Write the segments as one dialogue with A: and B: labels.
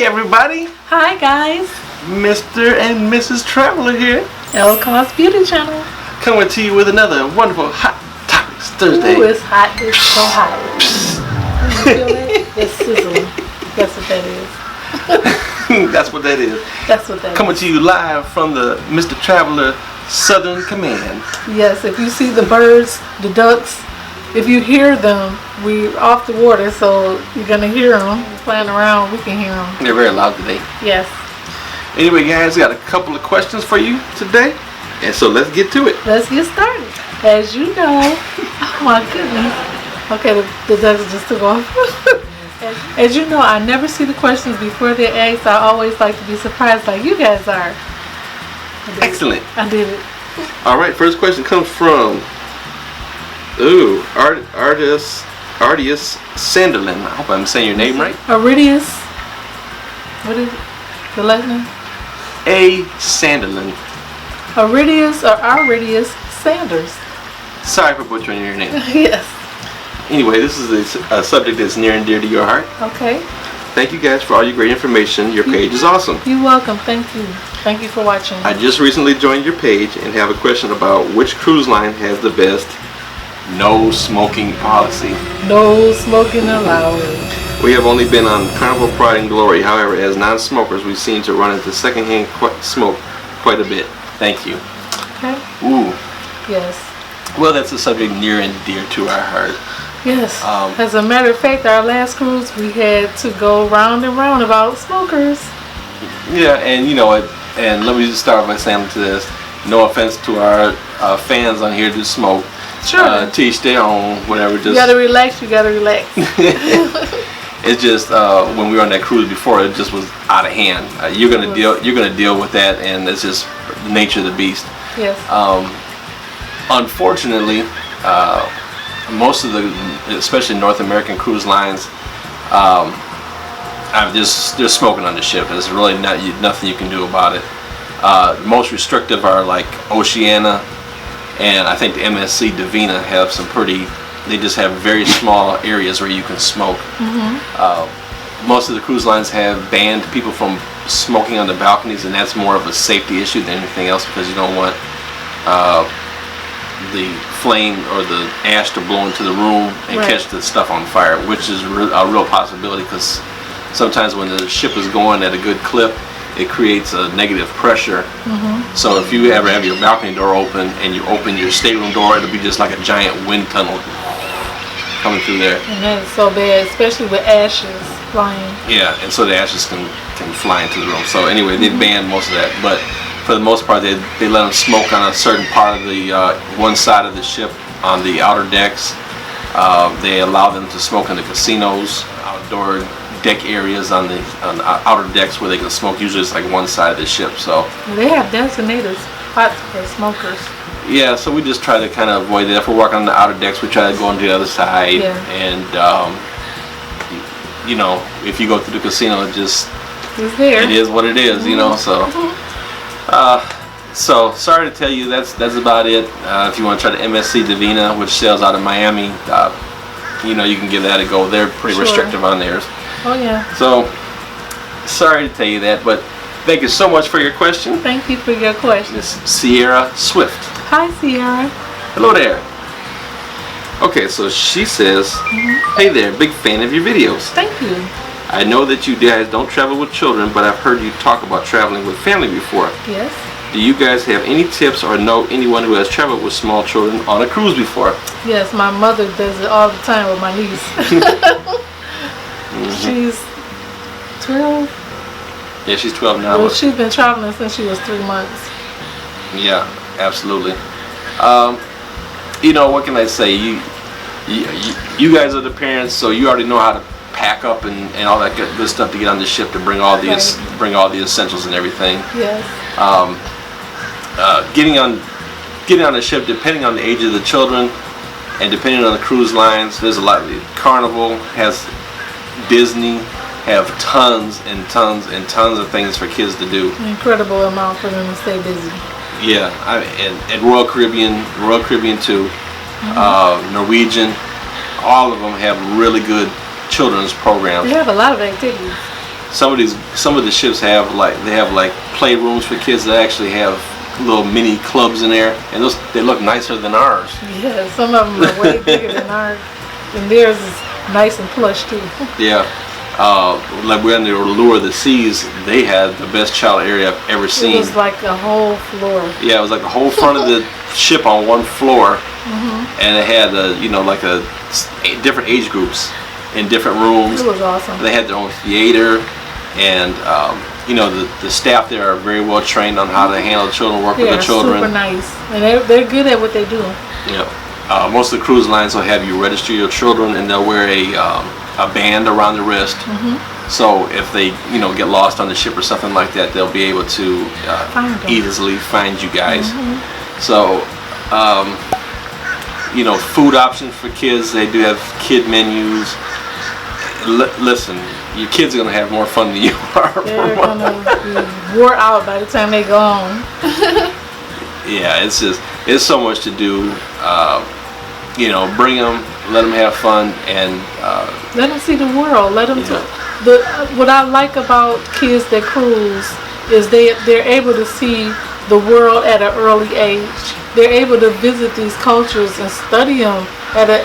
A: Hey everybody,
B: Hi guys,
A: Mr. and Mrs. Traveler here,
B: L Cost Beauty Channel.
A: coming to you with another wonderful Hot Topics Thursday.
B: Ooh, it's hot. It's so hot. You feel it? It's sizzling. That's what that is.
A: That's what that is.
B: That's what that
A: Coming
B: is.
A: to you live from the Mr. Traveler Southern Command.
B: Yes, if you see the birds, the ducks, if you hear them, we're off the water, so you're gonna hear them flying around. We can hear them.
A: They're very loud today.
B: Yes.
A: Anyway, guys, we got a couple of questions for you today, and so let's get to it.
B: Let's get started. As you know, oh my goodness. Okay, the ducks just took off. As you know, I never see the questions before they're asked. I always like to be surprised like you guys are.
A: Excellent.
B: I did it.
A: All right, first question comes from Artius Sanderlin. I hope I'm saying your name right.
B: Aridius. What is it? The last name?
A: A. Sanderlin.
B: Aridius or Aridius Sanders.
A: Sorry for butchering your name.
B: Yes.
A: Anyway, this is a subject that's near and dear to your heart.
B: Okay.
A: Thank you guys for all your great information. Your page is awesome.
B: You're welcome. Thank you. Thank you for watching.
A: I just recently joined your page and have a question about which cruise line has the best no smoking policy.
B: No smoking allowed.
A: We have only been on Carnival, Pride and Glory. However, as non-smokers, we seem to run into secondhand smoke quite a bit. Thank you.
B: Okay.
A: Ooh.
B: Yes.
A: Well, that's a subject near and dear to our heart.
B: Yes. As a matter of fact, our last cruise, we had to go round and round about smokers.
A: Yeah, and you know what? And let me just start by saying to this: no offense to our fans on here who smoke.
B: Sure.
A: Teach their own, whatever. Just
B: you gotta relax. You gotta relax.
A: It's just when we were on that cruise before, it just was out of hand. You're gonna deal with that, and it's just the nature of the beast.
B: Yes.
A: Unfortunately, most of the, especially North American cruise lines, they're smoking on the ship. There's really nothing you can do about it. Most restrictive are like Oceania, and I think the MSC Divina have some pretty. They just have very small areas where you can smoke. Mm-hmm. Most of the cruise lines have banned people from smoking on the balconies, and that's more of a safety issue than anything else, because you don't want the flame or the ash to blow into the room and catch the stuff on fire, which is a real possibility, because sometimes when the ship is going at a good clip, it creates a negative pressure. Mm-hmm. So if you ever have your balcony door open and you open your stateroom door, it'll be just like a giant wind tunnel coming through there.
B: And that is so bad, especially with ashes flying. Yeah,
A: and so the ashes can fly into the room. So anyway, they banned most of that, but for the most part, they let them smoke on a certain part of the one side of the ship on the outer decks. They allow them to smoke in the casinos, outdoor deck areas on the outer decks where they can smoke. Usually it's like one side of the ship. So
B: they have designated spots for smokers.
A: Yeah, so we just try to kind of avoid that. If we're working on the outer decks, we try to go on to the other side.
B: Yeah.
A: And you know, if you go to the casino, it's
B: there.
A: It is what it is. You know, so. So sorry to tell you, that's about it. If you want to try the MSC Divina, which sells out of Miami, you know, you can give that a go. They're pretty restrictive on theirs.
B: Oh yeah.
A: So sorry to tell you that, but thank you so much for your question.
B: Thank you for your question.
A: Miss Sierra Swift.
B: Hi Sierra.
A: Hello there. Okay, so she says, hey there, big fan of your videos.
B: Thank you.
A: I know that you guys don't travel with children, but I've heard you talk about traveling with family before.
B: Yes.
A: Do you guys have any tips or know anyone who has traveled with small children on a cruise before?
B: Yes, my mother does it all the time with my niece. She's 12.
A: Yeah, she's 12 now.
B: Well, she's been traveling since she was 3 months.
A: Yeah, absolutely. You know, what can I say? You guys are the parents, so you already know how to pack up and all that good stuff to get on the ship, to bring all the essentials and everything.
B: Yes.
A: Getting on the ship, depending on the age of the children and depending on the cruise lines, there's a lot. Carnival has, Disney have tons and tons and tons of things for kids to do.
B: An incredible amount for them to stay busy.
A: Yeah, and Royal Caribbean too, Norwegian, all of them have really good children's programs.
B: They have a lot of activities.
A: some of the ships have like playrooms for kids that actually have little mini clubs in there, and they look nicer than ours.
B: Yeah, some of them are way bigger than ours, and theirs is nice and plush too.
A: Yeah. Like we're in the Allure of the Seas, they had the best child area I've ever seen.
B: It was like a whole floor.
A: Yeah, it was like the whole front of the ship on one floor, and it had different age groups in different rooms.
B: It was awesome.
A: They had their own theater, and the staff there are very well trained on how to handle children, work with the children.
B: Super nice, and they're good at what they do.
A: Yeah. Most of the cruise lines will have you register your children, and they'll wear a band around the wrist. So if they get lost on the ship or something like that, they'll be able to easily find you guys. So food options for kids, they do have kid menus. Listen, your kids are gonna have more fun than you are.
B: They're gonna be wore out by the time they go home.
A: Yeah, it's so much to do. Bring them, let them have fun, and
B: let them see the world. Let them. What I like about kids that cruise is they're able to see the world at an early age. They're able to visit these cultures and study them and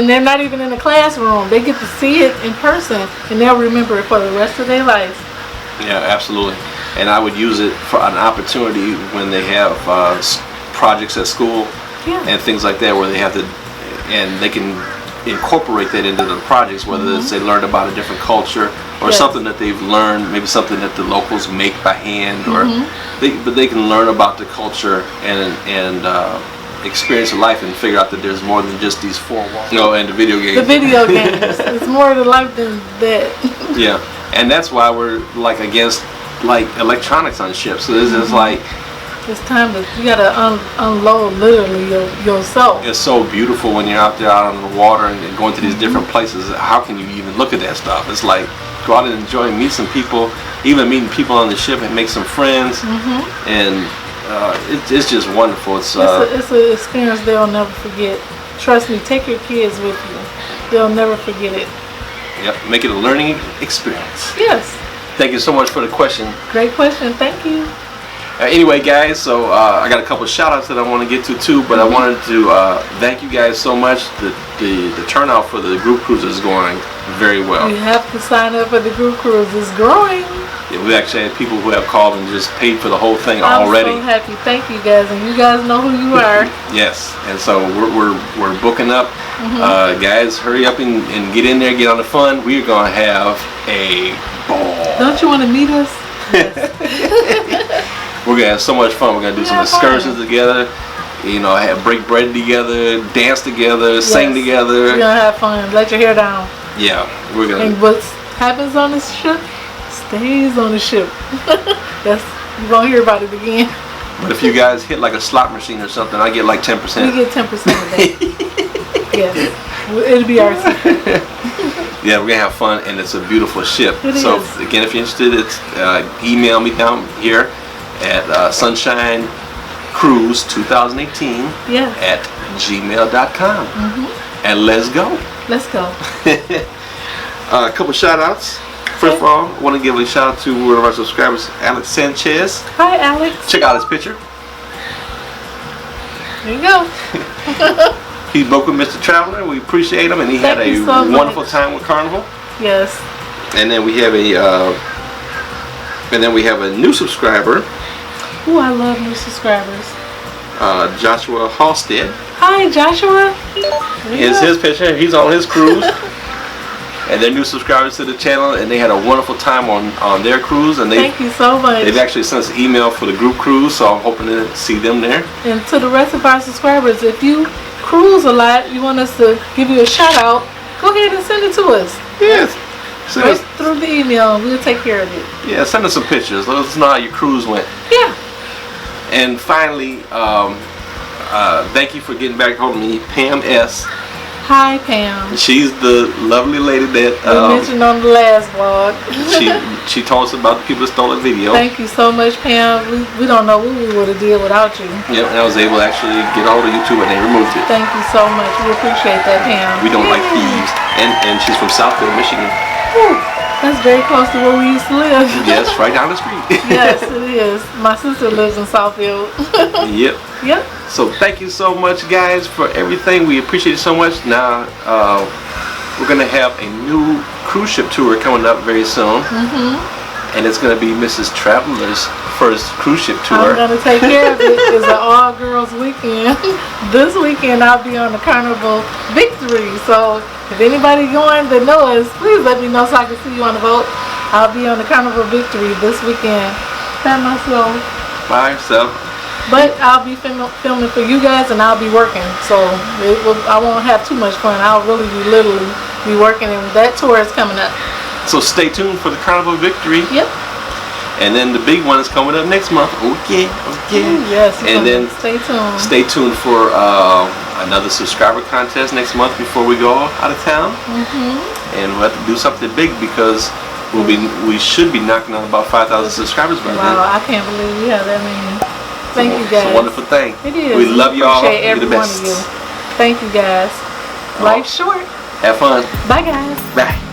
B: they're not even in a classroom. They get to see it in person, and they'll remember it for the rest of their life. Yeah,
A: absolutely. And I would use it for an opportunity when they have projects at school and things like that, where they have to, and they can incorporate that into the projects, whether it's they learned about a different culture or something that they've learned, maybe something that the locals make by hand, or but they can learn about the culture and experience of life and figure out that there's more than just these four walls. And the video games.
B: The video games. It's more to life than that.
A: Yeah, and that's why we're like against like electronics on ships. So this is like,
B: it's time you gotta unload literally yourself.
A: It's so beautiful when you're out there out on the water and going to these different places. How can you even look at that stuff? It's like, go out and enjoy, meet some people, even meeting people on the ship and make some friends. And it's just wonderful. It's
B: an experience they'll never forget. Trust me, take your kids with you. They'll never forget it.
A: Yep, make it a learning experience.
B: Yes.
A: Thank you so much for the question.
B: Great question, thank you.
A: Anyway, guys, so I got a couple of shout outs that I want to get to too, but I wanted to thank you guys so much. The turnout for the group cruise is going very well.
B: You have to sign up for the group cruise. It's growing.
A: Yeah, we actually had people who have called and just paid for the whole thing already.
B: I'm so happy. Thank you guys, and you guys know who you are.
A: Yes, and so we're booking up. Guys, hurry up and get in there, get on the fun. We're gonna have a ball.
B: Don't you want to meet us?
A: Yes. We're gonna have so much fun. We're gonna do some excursions together. Break bread together, dance together, sing together.
B: We're gonna have fun. Let your hair down.
A: Yeah, we're gonna.
B: And what happens on the ship stays on the ship. You won't hear about it again.
A: But if you guys hit like a slot machine or something, I get like 10%.
B: We get 10% of that. Yes, it'll be our secret.
A: Yeah, we're gonna have fun, and it's a beautiful ship.
B: It is.
A: Again, if you're interested, it's email me down here at sunshinecruise2018 at gmail.com. And let's go.
B: Let's go.
A: A couple shout outs. First of all, I want to give a shout out to one of our subscribers, Alex Sanchez.
B: Hi, Alex.
A: Check out his picture.
B: There you go.
A: He booked with Mr. Traveler. We appreciate him, and he had a wonderful time with Carnival.
B: Yes.
A: And then we have a new subscriber.
B: Ooh, I love new subscribers.
A: Joshua Halstead.
B: Hi, Joshua.
A: Here's his picture. He's on his cruise. And they're new subscribers to the channel, and they had a wonderful time on their cruise. And
B: thank you so much.
A: They've actually sent us an email for the group cruise, so I'm hoping to see them there.
B: And to the rest of our subscribers, if you cruise a lot, you want us to give you a shout out, go ahead and send it to us.
A: Yes.
B: Right through the email, we'll take care of it.
A: Yeah, send us some pictures. Let us know how your cruise went.
B: Yeah.
A: And finally, thank you for getting back hold of me, Pam S.
B: Hi, Pam.
A: She's the lovely lady that
B: we mentioned on the last vlog.
A: she told us about the people that stole the video.
B: Thank you so much, Pam. We don't know what we would have did without you.
A: Yep, and I was able to actually get all of YouTube, and they removed it.
B: Thank you so much. We appreciate that, Pam.
A: We don't like thieves. And she's from Southfield, Michigan.
B: Woo. That's very close to where we used to live.
A: Yes, right down the street.
B: Yes, it is. My sister lives in Southfield.
A: Yep.
B: Yep.
A: So thank you so much, guys, for everything. We appreciate it so much. Now we're gonna have a new cruise ship tour coming up very soon, and it's gonna be Mrs. Traveler's first cruise ship tour.
B: I'm gonna take care of it. It's an all-girls weekend. This weekend I'll be on the Carnival Victory. So if anybody going that knows, please let me know so I can see you on the boat. I'll be on the Carnival Victory this weekend. By myself.
A: By yourself.
B: But I'll be filming for you guys, and I'll be working. So I won't have too much fun. I'll really be literally be working, and that tour is coming up.
A: So stay tuned for the Carnival Victory.
B: Yep.
A: And then the big one is coming up next month. Okay.
B: Ooh, yes.
A: And then
B: stay tuned.
A: Stay tuned for another subscriber contest next month before we go out of town. And we'll have to do something big because we should be knocking on about 5,000 subscribers by then.
B: Wow, I can't believe we have that many. Thank you guys.
A: It's a wonderful thing.
B: It is.
A: We love y'all.
B: Appreciate
A: You're the
B: every one
A: best.
B: of you. Thank you guys. Life's short.
A: Have fun.
B: Bye guys.
A: Bye.